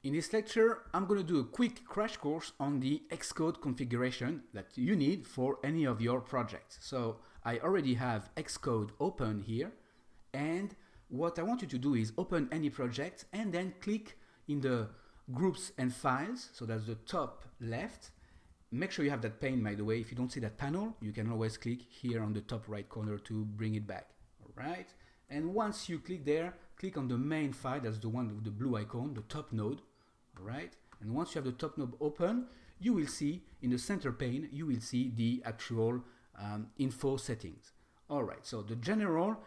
In this lecture, I'm going to do a quick crash course on the Xcode configuration that you need for any of your projects. So I already have Xcode open here, and what I want you to do is open any project and then click in the groups and files, so that's the top left. Make sure you have that pane, by the way. If you don't see that panel, you can always click here on the top right corner to bring it back. All right. And once you click there, click on the main file. That's the one with the blue icon, the top node. All right. And once you have the top node open, you will see in the center pane, you will see the actual info settings. All right. So the general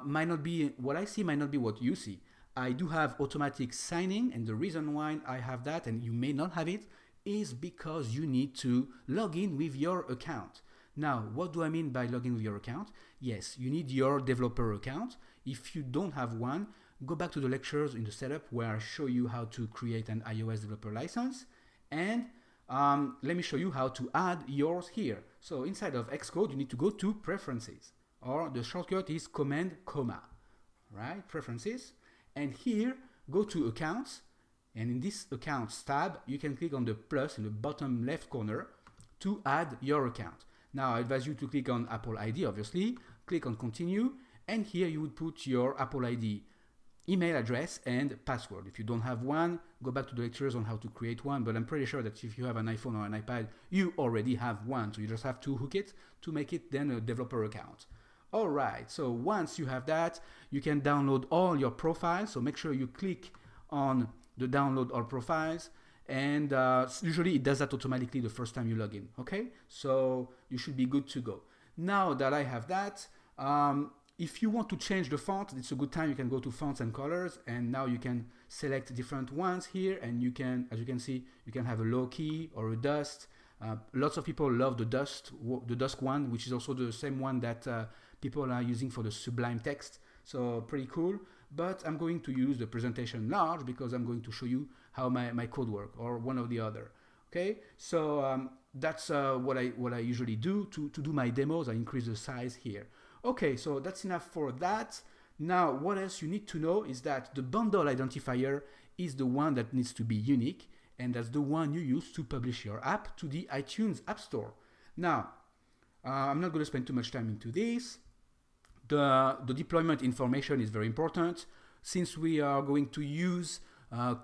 might not be what I see, might not be what you see. I do have automatic signing, and the reason why I have that, and you may not have it, is because you need to log in with your account. Now, what do I mean by login with your account? Yes, you need your developer account. If you don't have one, go back to the lectures in the setup where I show you how to create an iOS developer license, and let me show you how to add yours here. So inside of Xcode, you need to go to Preferences, or the shortcut is Command, right? Preferences, and here go to Accounts. And in this Accounts tab, you can click on the plus in the bottom left corner to add your account. Now, I advise you to click on Apple ID, obviously. Click on Continue, and here you would put your Apple ID email address and password. If you don't have one, go back to the lectures on how to create one, but I'm pretty sure that if you have an iPhone or an iPad, you already have one, so you just have to hook it to make it then a developer account. All right, so once you have that, you can download all your profiles, so make sure you click on the download all profiles, and usually it does that automatically the first time you log in. Okay, so you should be good to go. Now that I have that, if you want to change the font, it's a good time. You can go to fonts and colors, and now you can select different ones here, and you can, as you can see, you can have a low key or a dust. Lots of people love the dusk one, which is also the same one that people are using for the Sublime text. So pretty cool. But I'm going to use the presentation large because I'm going to show you how my code works, or one or the other. Okay, so that's what I usually do to do my demos. I increase the size here. Okay, so that's enough for that. Now, what else you need to know is that the bundle identifier is the one that needs to be unique, and that's the one you use to publish your app to the iTunes App Store. Now, I'm not going to spend too much time into this. The deployment information is very important. Since we are going to use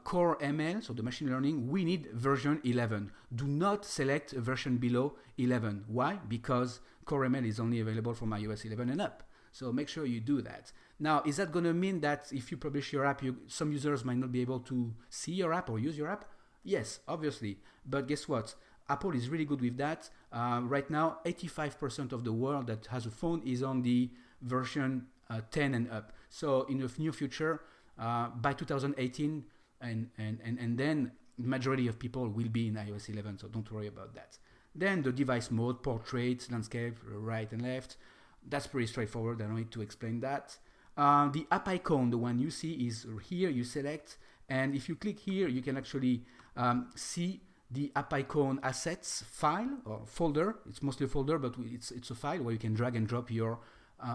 Core ML, so the machine learning, we need version 11. Do not select a version below 11. Why? Because Core ML is only available from iOS 11 and up. So make sure you do that. Now, is that going to mean that if you publish your app, some users might not be able to see your app or use your app? Yes, obviously. But guess what? Apple is really good with that. Right now, 85% of the world that has a phone is on the version 10 and up. So in the near future, by 2018, and then the majority of people will be in iOS 11, so don't worry about that. Then the device mode, portrait, landscape, right and left. That's pretty straightforward. I don't need to explain that. The app icon, the one you see, is here. You select, and if you click here, you can actually see the app icon assets file or folder. It's mostly a folder, but it's a file where you can drag and drop your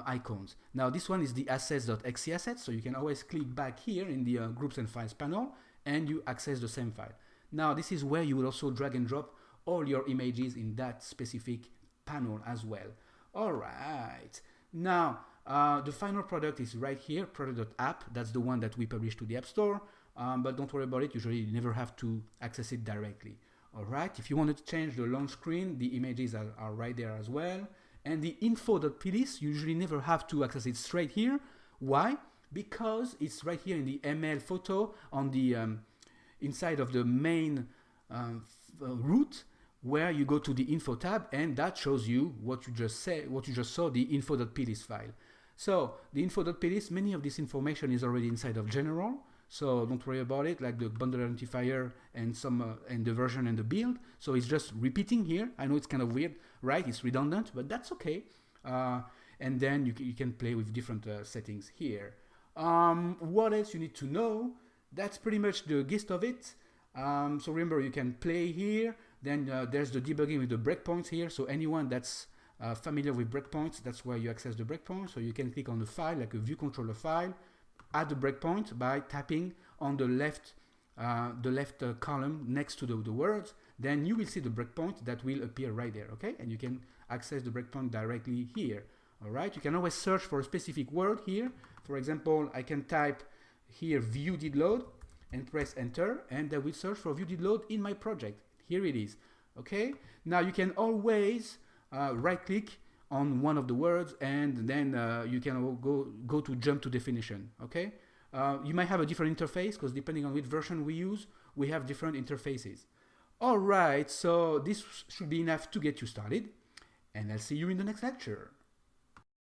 icons. Now this one is the assets.exe assets, so you can always click back here in the groups and files panel, and you access the same file. Now this is where you will also drag and drop all your images in that specific panel as well. All right. Now the final product is right here, product.app. That's the one that we publish to the App Store, but don't worry about it. Usually you never have to access it directly. All right. If you wanted to change the launch screen, the images are right there as well. And the info.plist, you usually never have to access it straight here. Why? Because it's right here in the ML photo on the inside of the main root, where you go to the info tab, and that shows you what you just saw, the info.plist file. So the info.plist, many of this information is already inside of general. So don't worry about it, like the bundle identifier and some and the version and the build. So it's just repeating here. I know it's kind of weird, right? It's redundant, but that's okay. And then you can play with different settings here. What else you need to know? That's pretty much the gist of it. So remember, you can play here. Then there's the debugging with the breakpoints here. So anyone that's familiar with breakpoints, that's where you access the breakpoint. So you can click on the file, like a view controller file, add the breakpoint by tapping on the left the left column next to the words, then you will see the breakpoint that will appear right there, okay? And you can access the breakpoint directly here, all right? You can always search for a specific word here. For example, I can type here view did load and press enter, and I will search for view did load in my project. Here it is, okay? Now you can always right click on one of the words, and then you can go to jump to definition, okay? You might have a different interface because depending on which version we use, we have different interfaces. All right, so this should be enough to get you started, and I'll see you in the next lecture.